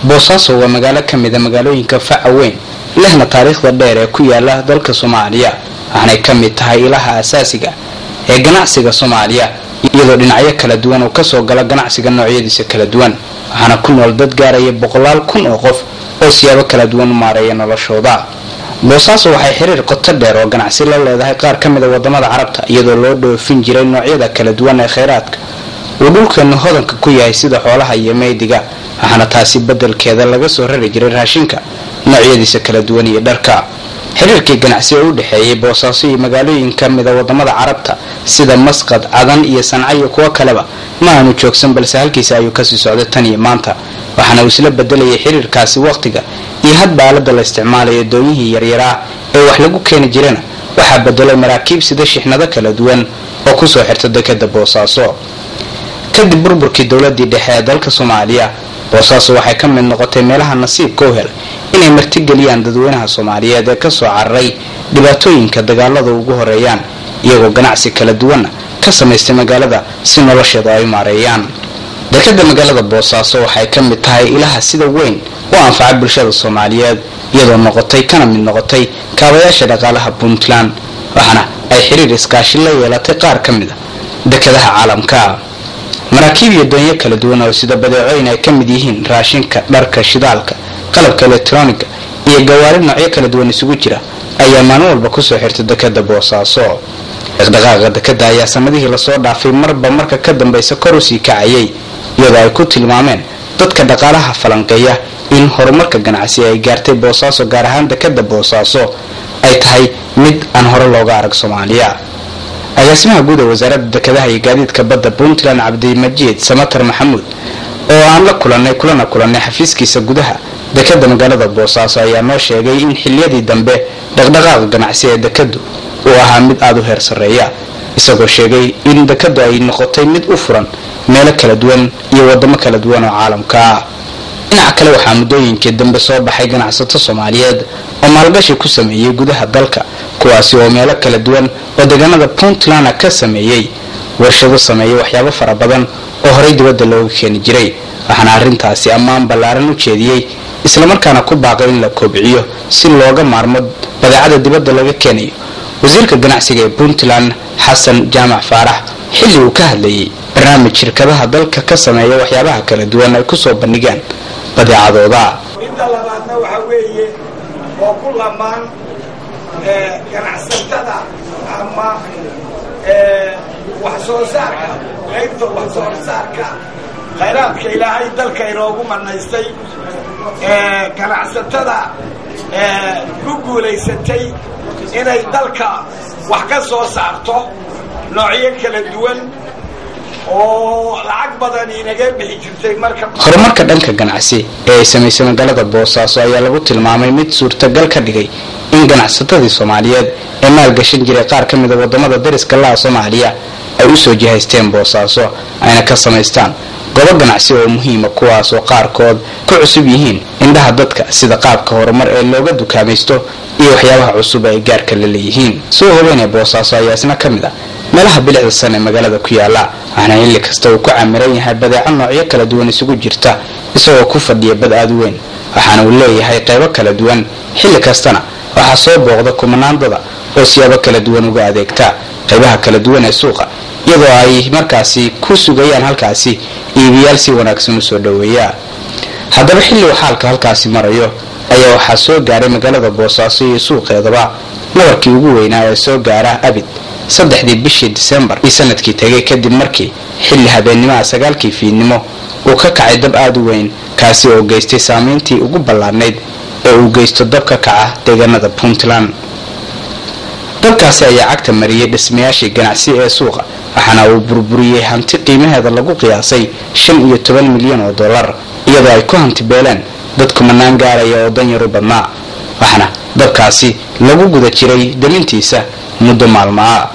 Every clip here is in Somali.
boosaaso waa magaalo kamid ah magaalooyinka faca weyn lehna taariikhda dheer ee ku yaala dalka Soomaaliya waxaanay kamid tahay ilaha asaasiga ee ganacsiga Soomaaliya iyadoo dhinacyo kala duwan oo ka soo gala ganacsiga noocyadiisa kala duwan waxaana ku nool dad gaaraya 100,000 oo qof oo siyaabo kala duwan u maareeya noloshooda. boosaaso waxay xiriir qoto dheer oo ganacsi la leedahay qaar kamid ah wadamada Carabta iyadoo loo dhoofin jiray noocyada kala duwan ee kheyraadka uu dhulkan hodanka ku yahay sida xoolaha iyo meeydiga waxaana taasi bedelkeeda laga soo rari jiray raashinka noocyadiisa kala duwan iyo dharka. xiriirkii ganacsi u dhaxeeyay boosaaso iyo magaalooyin kamid ah wadamada Carabta sida Masqad, Cadan iyo Sanca iyo kuwa kaleba ma aanu joogsan balse halkiisa ayuu ka sii socday tan iyo maanta waxaana uu isla bedelayay xiriirkaasi waqtiga iyo hadba aalada la isticmaalayo doonihii yaryar ee wax lagu keenay jirana waxa bedelay maraakiib sida shixnado kala duwan oo ku soo xirta dekedda boosaaso. kadib burburkii dawladii dhexe ee dalka Soomaaliya boosaaso waxay ka mid noqotay meelaha nasiibka u helay inay martigeliyaan dadweynaha Soomaaliyeed ee ka soo cararay dhibaatooyinka dagaalada ugu horeeyaan iyagoo ganacsi kala duwan ka sameystay magaalada si noloshooda ay maareeyaan. dekedda magaalada boosaaso waxay ka mid tahay ilaha sida weyn oo anfaca bulshada Soomaaliyeed iyadoo noqotay kana mid noqotay kaabayaasha dhaqaalaha Puntland waxaana ay xiriir iskaashi la yeelatay qaar ka mid ah dekedaha caalamka. maraakiib iyo doonyo kala duwan oo sida badeecooyin ay ka mid yihiin raashinka, dharka, shidaalka, qalabka elektarooniga iyo gawaari noocyo kala duwan isugu jira ayaa maalin walba ku soo xirtay dekedda boosaaso. dhaqdhaqaaqa dekedda ayaa sanadihii la soo dhaafay marba marka ka dambaysa kor u sii kacayay iyadoo ay ku tilmaameen dadka dhaqaalaha falanqeeya in horumarka ganacsi ay gaartay boosaaso gaar ahaan dekedda boosaaso ay tahay mid aan hore looga arag Soomaaliya. agaasimaha guud ee wasaaradda dekedaha iyo gaadiidka badda Puntland Cabdimajiid Samatar Maxamuud oo aan la kulanay xafiiskiisa gudaha dekedda magaalada boosaaso ayaa noo sheegay in xilliyadii dambe dhaqdhaqaaqa ganacsi ee dekeddu uu ahaa mid aad u heer sareeya isagoo sheegay in dekeddu ay noqotay mid u furan meelo kala duwan iyo wadamo kala duwan oo caalamka ah. dhinaca kale waxaa muddooyinkii dambe soo baxay ganacsato Soomaaliyeed oo maalgashi ku sameeyay gudaha dalka kuwaasi oo meelo kala duwan oo deegaanada Puntland ka sameeyay warshado sameeyay waxyaabo fara badan oo horey dibadda looga keeni jiray waxaana arrintaasi ammaan ballaaran u jeediyay isla markaana ku baaqay in la kobciyo si looga maarmo badeecada dibadda laga keenayo wasiirka ganacsiga ee Puntland Xasan Jaamac Faarax xilli uu ka hadlayay barnaamij shirkadaha dalka ka sameeya waxyaabaha kala duwan ay ku soo bandhigaan badeecadooda. inta labaadna waxa weeye oo ku lamaan ganacsatada ama wax soo saarka qaybta wax soo saarka khayraadka ilaahay dalka inoogu manaystay ganacsatada ku guulaysatay inay dalka wax ka soo saarto noocyo kala duwan oo lacag badan inaga bixi jirtay marka horumarka dhanka ganacsi ee ay sameysay magaalada boosaaso ayaa lagu tilmaamay mid suurtagal ka dhigay in ganacsatadii Soomaaliyeed ee maalgashan jiray qaar ka mid ah wadamada dariska la Soomaaliya ay u soo jihaysteen boosaaso ayna ka sameystaan goobo ganacsi oo muhiim ah kuwaas oo qaarkood ku cusub yihiin indhaha dadka sida qaabka horumar ee looga dukaamaysto iyo waxyaabaha cusub ay gaarka la leeyihiin. soo hubinay boosaaso ayaa isna ka mid ah meelaha bilicda san ee magaalada ku yaala waxaana xilli kasta uu ku camiran yahay badeeco noocyo kala duwan isugu jirta isagoo ku fadhiya bad aad weyn waxaana uu leeyahay qaybo kala duwan xilli kastana waxaa soo booqda kumanaandada oo siyaabo kala duwan uga adeegta qaybaha kala duwan ee suuqa iyadoo ay markaasi ku sugayaan halkaasi iibiyaal si wanaagsan u soo dhaweeya. haddaba xilli uu xaalka halkaasi marayo ayaa waxaa soo gaaray magaalada boosaaso iyo suuqeedaba nabarkii ugu weynaa ee soo gaara abid 3 bishii December ee sanadkii tagay kadib markii xilli habeenimo 9 fiidnimo uu ka kacay dab aad u weyn kaasi oo geystay saameyntii ugu ballaarneyd ee uu geysto dab ka kaca deegaanada Puntland. dabkaasi ayaa cagta mariyay dhismayaashii ganacsi ee suuqa waxaana uu burburiyay hanti qiimaheeda lagu qiyaasay $15 milyan iyadoo ay ku hanti beeleen dad kumanaan gaaraya oo danyaro badnaa waxaana dabkaasi lagu guda jiray damintiisa muddo maalmo ah.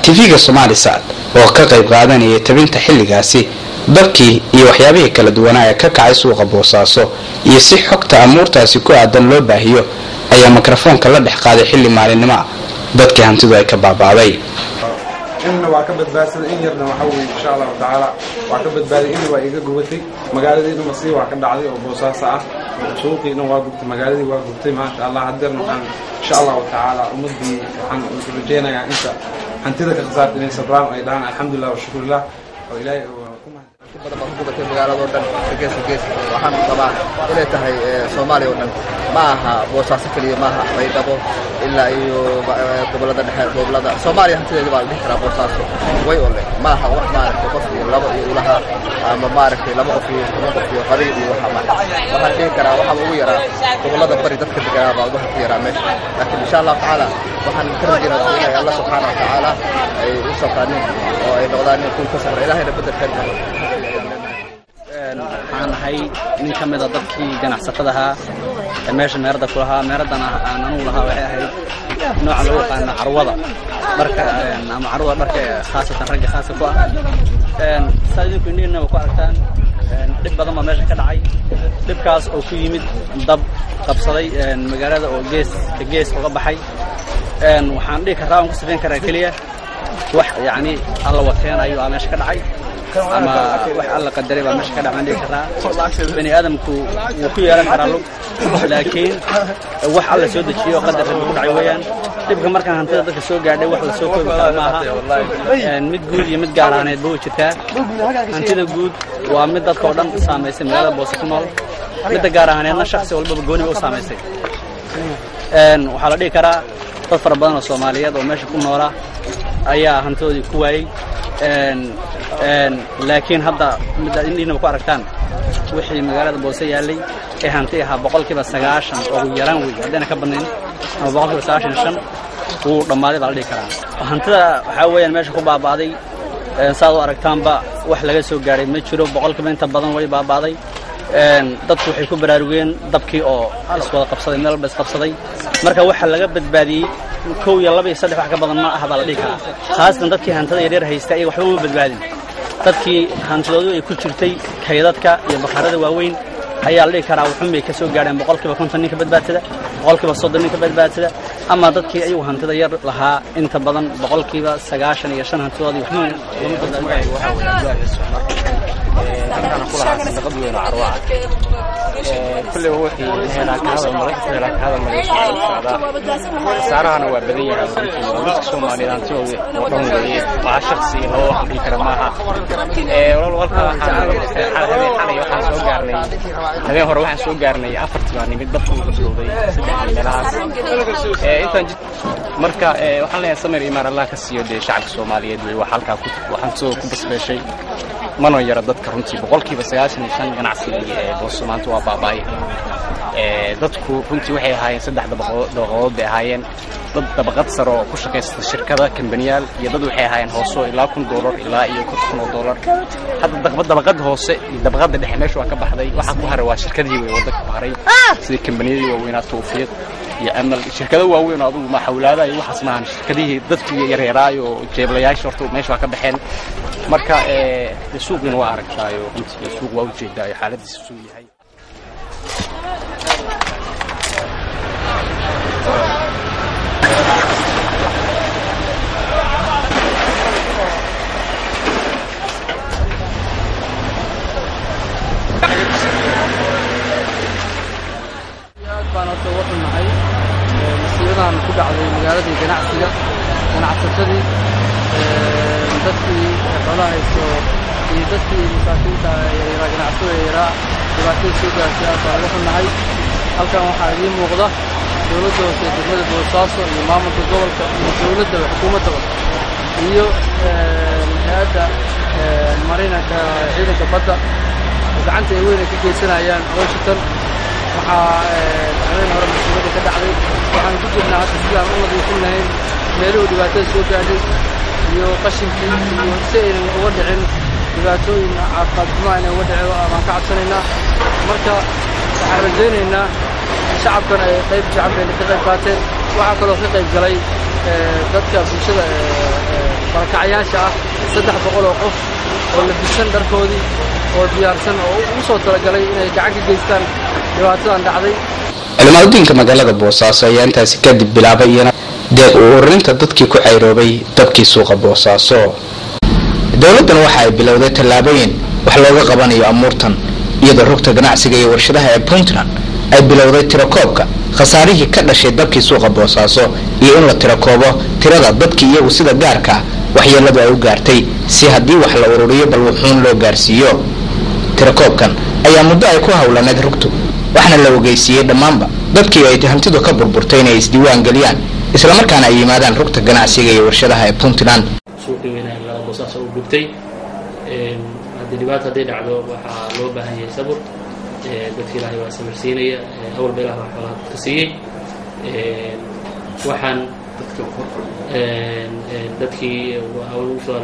TV-ga Somalisat oo ka qayb qaadanaya tabinta xilligaasi dabkii iyo waxyaabihii kala duwanaa ee ka kacay suuqa Boosaaso iyo si xogta amuurtaasi ku aadan loo baahiyo ayaa mikrofoonka la dhex qaaday xilli maalinimo dadkii hantidu ay ka baabaaday إنه واكبت بس إن يرنا وحوي إن شاء الله تعالى واكبت بس إنه وإيجا جوتي مجالدي إنه مصير واكد عليه وبوساسة سوقي إنه واجبت مجالدي واجبتي ما شاء الله عدرنا عن إن شاء الله تعالى ومدي عن رجينا يعني أنت حنتذكر خسارة إني سبران أيضا الحمد لله والشكر لله وإلهي بدأ مربوطة المجال ودن جيس وحن طبعا إلى تهي سومالي ودن معها بوساس كلي معها بيدابو إلا أيو قبلة الحياة قبلة سومالي هم تيجي بعد ذكر بوساس ويقول معها واحد معرف قصدي لما يقولها ما معرف لما في قريبي وحنا ذكر وحنا ويرا قبلة بريدة كذا بعض وحنا ماشي لكن إن شاء الله تعالى وحنا كرجنا الله سبحانه وتعالى يوصفني ويقولنا يكون كسر إلهي نبدأ كذا waxaan ahay nin ka mid ah dadkii ganacsatada ahaa meesha meerada ku lahaa meeradan aan anu lahaa waxay ahayd nooca loo yaqaan carwada marka ama carwada marka khaasatan ragga khaas ku ah saadinku inayna ku aragtaan dib badan ma meesha ka dhacay dibkaas oo ku yimid dab qabsaday magaalada oo gees uga baxay waxaan dhigi karaa aan ku sameyn karaa kaliya wax yaani alla wateen ayuu meesha ka dhacay ama wax alla qadaray baa meesha ka dhacaan dhigi karaa bani aadamku wuu ku yeelan karaa lug laakiin wax alla soo dejiyo qadar ku dhacay weeyaan dibka markaan hantida dadka soo gaadhay wax la soo koobi karo maaha mid guud iyo mid gaar ahaaneed buu jirtaa hantida guud waa mid dadka oo dhan saameysay magaalada Boos ku nool midda gaar ahaaneedna shakhsi walba gooni u saameysay waxaa la dhigi karaa dad fara badan oo Soomaaliyeed oo meesha ku noolaa ayaa hantoodii ku waayay laakiin hadda midda inayna ku aragtaan wixii magaalada Boos yaalay ee hanti ahaa 90% oo yaraan weey hadana ka badnayn ama 95% uu dhamaaday baa la dhigi karaa hantida waxa weeyaan meesha ku baabaaday saad u aragtaanba wax laga soo gaaray ma jiro 100% inta badan way baabaaday dadku waxay ku baraarugeen dabkii oo iswada qabsaday meel bas qabsaday marka waxa laga badbaadiyay kow iyo laba iyo saddex wax ka badan ma aha baa la dhigi karaa khaasatan dadkii hantida yaryar haystay ay waxba ma badbaadin dadkii hantidoodu ay ku jirtay kaydadka iyo bakhaarada waaweyn ayaa la dhigi karaa wuxuu may ka soo gaareen 50% ninka badbaadsada 30% ninka badbaadsada ama dadkii ay hantida yar lahaa inta badan 95% hantidoodii waxba lama badbaadin waxa weeyaan kulaha sadaqad weyn oo carwa kulli wixii heena ka hadal marka heena ka hadal marka saarahana waa badan yahay dadka Soomaaliyeed oo dhan weeye waa shakhsi oo xaqi kara maaha walaalka waxaan soo gaarnay habeen hore waxaan soo gaarnay 4 mid dadku ku sooday saddex meelahaas intaan marka waxaan leeyahay samir imaan Allah ka siiyo shacabka Soomaaliyeed way wax halka waxaan soo ku basbeeshay mano yara dadka runtii 95% ganacsiga ee Boos maanta waa baabay dadku runtii waxay ahaayeen saddex dabaqadood bay ahaayeen dad dabaqad sare oo ku shaqeysta shirkada kambaniyal iyo dad waxay ahaayeen hooso ilaa $1,000 ilaa iyo $1,000 hadda dabaqad hoose iyo dabaqada dhexe meesha waa ka baxday waxa ku haray waa shirkadii way wadada ku haray sida kambaniyadii waaweyn Tawfiiq iyo amal shirkada waaweyn oo ma xawlaada iyo waxaas maahan shirkadii dadkii yaryaraayo jeeblayaasha horta meesha waa ka baxeen marka suuqina waa aragtaayo runtii suuq waa u jeedaa xaaladiisa soo yahay baanato wuxuu nahay masiibadan ku dhacday magaalada ganacsiga ganacsatadii dadkii xoolaha haysto iyo dadkii masaakiinta yaryar ganacsatada yaryar dhibaatada soo gaartay baan wuxuu nahay halkan waxaa idiin muuqda dowladda hoose degmada Boosaaso iyo maamulka gobolka iyo dowladda xukuumadda iyo hay'adda marinka ciidanka badda gacanta ay weyn ka geysanayaan hawshan waxaa habeen hore masiibada ka dhacday waxaan ku jirnaa hadda sidaan u nadiifin lahayn meeluhu dhibaatada soo gaadhay iyo qashinkii iyo si aynan uga dhicin dhibaatooyin caafimaad xumo inay uga dhicin baan ka cabsanaynaa marka waxaan rajaynaynaa shacabkan ay qayb fiican bay ka qayb qaateen waxaa kaloo ka qayb galay dadka bulshada barakacayaasha ah 300 oo qof oo la bisan dharkoodii oo diyaarsan oo u soo talagalay inay gacan ka geystaan dhibaatadan dhacday. Cilmaadiinka magaalada Boosaaso ayaa intaasi kadib bilaabay in deeq ururinta dadkii ku cayroobay dabkii suuqa Boosaaso. Dawladdan waxa ay bilowday tallaabooyin wax looga qabanayo amuurtan iyadoo rugta ganacsiga iyo warshadaha ee Puntland ay bilowday tirakoobka khasaarihii ka dhashay dabkii suuqa Boosaaso iyo in la tirakoobo tirada dadkii iyagu sida gaarka waxyeeladu ay u gaartay si haddii wax la ururiyo bal wuxuun loo gaarsiiyo. Tirakoobkan ayaa muddo ay ku hawlaneed rugtu waxna la ogeysiiyay dhammaanba dadkii ay hantidu ka burburtay inay isdiiwaan galiyaan isla markaana ay yimaadaan rugta ganacsiga iyo warshadaha ee Puntland. suuqeena la Boosaaso u gubtay haddii dhibaato haday dhacdo waxaa loo baahan yahay sabir dadkii Ilaahay waa samirsiinaya awal beelaha waxa ka siiyay waxaan dadkii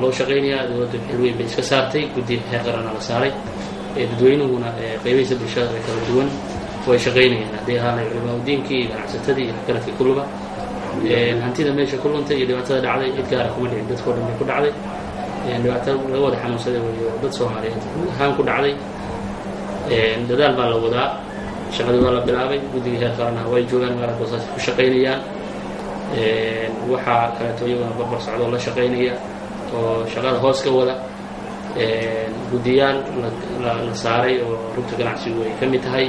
loo shaqeynaya dawladdu xilweyn bay iska saartay guddi heer qaran la saaray dadweynuhuna qaybaysa bulshada ay kala duwan way shaqeynayaan haddii ahaanay cilmaadiinkii ganacsatadii iyo kaladkii kulluba hantida meesha ku luntay iyo dhibaatada dhacday cid gaar ah kuma dhicin dadkoo dhan bay ku dhacday dhibaatada laga wada xanuunsaday weeyo dad Soomaaliyeed ahaan ku dhacday dadaal baa la wadaa shaqadii waa la bilaabay guddiga heer qaran way joogaan magaalada Boosaaso ku shaqeynayaan waxa kale oo iyaguna barbar socdo la shaqeynaya oo shaqada hoos ka wada guddiyaan la saaray oo rugta ganacsigu ay ka mid tahay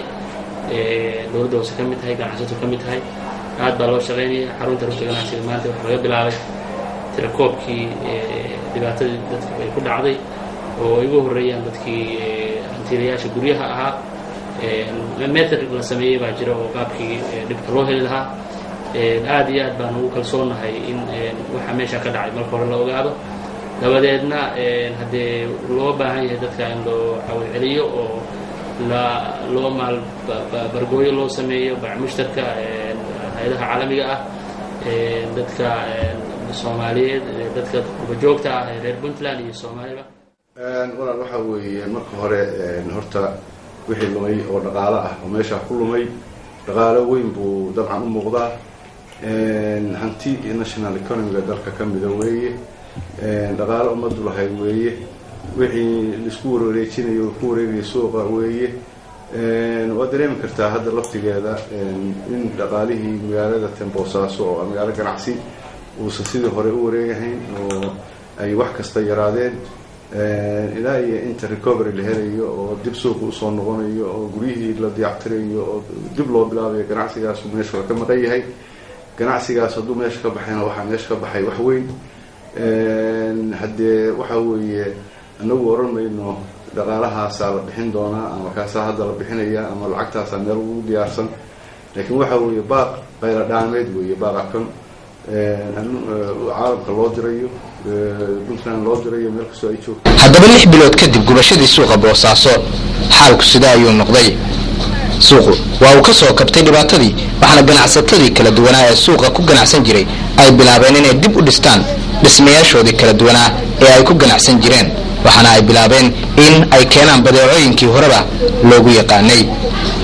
dawladda hoose ka mid tahay ganacsato ka mid tahay aad baa loo shaqeynaya xarunta rugta ganacsiga maanta waxa laga bilaabay tirakoobkii dhibaatadii dadka ay ku dhacday oo ay ugu horeeyaan dadkii hantiilayaasha guryaha ahaa method la sameeyay baa jira oo qaabkii dhibka loo heli lahaa aad iyo aad baan ugu kalsoonahay in waxa meesha ka dhacay marka hore la ogaado dabadeedna haddii loo baahan yahay dadka in loo xawil celiyo oo loo maal bargooyo loo sameeyo baac mushtarka hay'adaha caalamiga ah dadka Soomaaliyeed dadka joogta ah ee reer Puntland iyo Soomaaliba walaal waxa weeye marka hore horta wixii lumay oo dhaqaale ah oo meesha ku lumay dhaqaale weyn buu dabcan u muuqdaa hanti national economy dalka ka mid ah weeye dhaqaale umadu lahayd weeye wixii isku wareejinayo ku wareegay suuqa weeye waa dareemi kartaa hadda laftigeeda in dhaqaalihii magaalada Boosaaso oo magaalo ganacsi uu sidii hore u wareegahayn oo ay wax kasta yaraadeen ilaa iyo inta recovery la helayo oo dib suuq u soo noqonayo oo guriyihii la diyaarsanayo oo dib loo bilaabayo ganacsigaas meesha ka maqan yahay ganacsigaas hadduu meesha ka baxayna waxa meesha ka baxay wax weyn haddee waxa weeye anagu oran mayno dhaqaalahaas la bixin doonaa ama kaas hadda la bixinaya ama lacagtaas meel ugu diyaarsan laakiin waxa weeye baaq qayla dhaameed weeye baaqan caalamka loo dirayo Puntland loo dirayo meel kasta ay joogto. haddaba 6 bilood kadib gubashadii suuqa Boosaaso xaalku sida ayuu noqday. suuqu waa uu ka soo kabtay dhibaatadii waxaana ganacsatadii kala duwanaa ee suuqa ku ganacsan jiray ay bilaabeen inay dib u dhistaan dhismayaashoodii kala duwanaa ee ay ku ganacsan jireen waxaana ay bilaabeen in ay keenaan badeecooyinkii horeba loogu yaqaanay.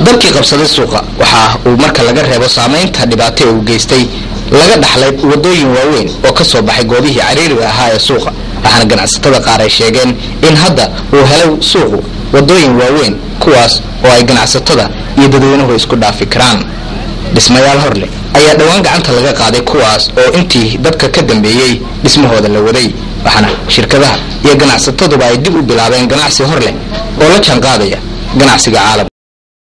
dalkii qabsaday suuqa waxa uu marka laga reebo saameynta dhibaato uu geystay laga dhaxlay wadooyin waaweyn oo ka soo baxay goobihii cariiriga ahaa ee suuqa waxaana ganacsatada qaar ay sheegeen in hadda uu helay suuqu wadooyin waaweyn kuwaas oo ay ganacsatada iyo dadweynuhu isku dhaafi karaan. dhismayaal horle ayaa dhawaan gacanta laga qaaday kuwaas oo intii dadka ka dambeeyay dhismahooda la waday waxaana shirkadaha iyo ganacsataduba ay dib u bilaabeen ganacsi horle oo la jaan qaadaya ganacsiga caalamka.